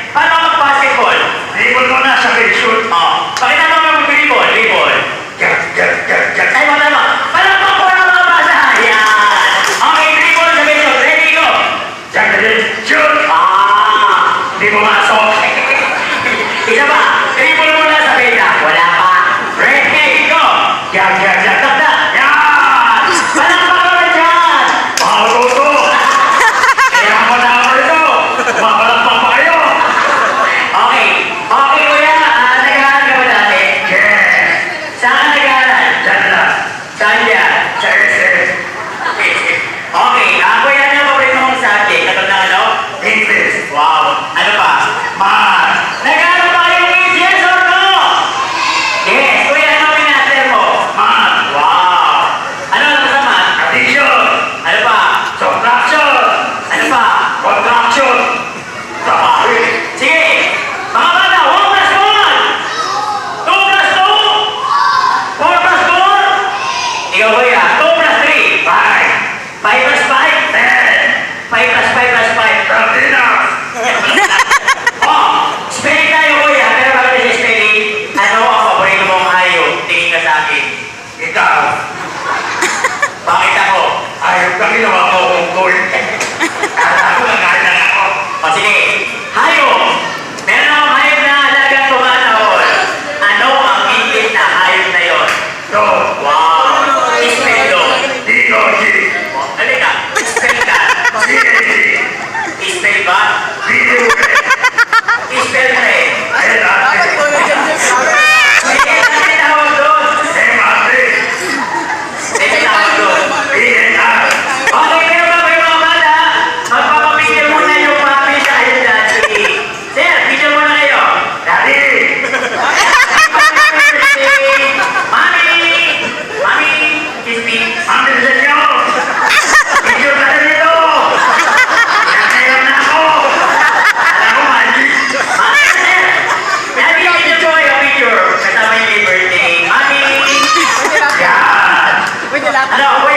Paano ka mag-basketball? Dribble mo na sa shoot. Pakita mo yung dribble. Ay, wala mo. Palakpak ko ng mga basa. Yan. Okay, dribble sa shoot. Ready, go. Shoot! Di mo masok. Isa pa. Dribble mo na sa beda. Wala pa. Ready, go. Takda. Yan. Palakpak ko na dyan. Pauto! Kaya mo na ako ito! Mapalakpak pa kayo! Okay, kuya. Nag-aaral ka ba dati? Yes! Saan ka nag-aaral? Diyan lang! Saan yan? Sa SS! Okay, kuya, ano yung paborito mong subject? Katulad ng ano? English! Wow. Ano pa? Math! Nag-aaral ba kayong English? Yes or no? Yes. Kuya, ano ang master mo? Math! Wow. Ano sa math? Addition! Ano pa? Subtraction! Ano pa? Contraction! Kapahit! Sige. Mga bata, 1 plus 1. 2 plus 2. 4 plus 4. Ikaw, kuya. 2 plus 3. 5! 5 plus 5. 10! 5 plus 5 plus 5. Sardinas! Spelling tayo, kuya. Pero bago tayo sa spelling, ano ang paborito mong hayop? Tingin ka sa akin. Ikaw! Bakit ako? Ayaw ka ginawa mo kong gold! Kala ko nagkala ako! O sige, hayop! Meron akong hayop na alagang tumatahol. Ano ang ingit na hayop na yon? So, Wow! Spell yun. D-O-G! Dali ka. Spell ka. C-A-G! Spell ba? Video game! Spell ka eh. L-A-T! Sige, ano tawag doon? M-A-T! Ano tawag doon? P-N-R! Okay, pero ba kayo mga bata? Magpapapicture muna yung papi sa kayo dati. Sir, picture muna kayo. Daddy! Mami, kiss me. Mami sa inyo! Video ka na dito! Nakayaw na ako! Alam ko, Mandy! Mami, sir. Daddy, picture ko kayo, picture. Kasama yung birthday. Mami. Yan! Ano,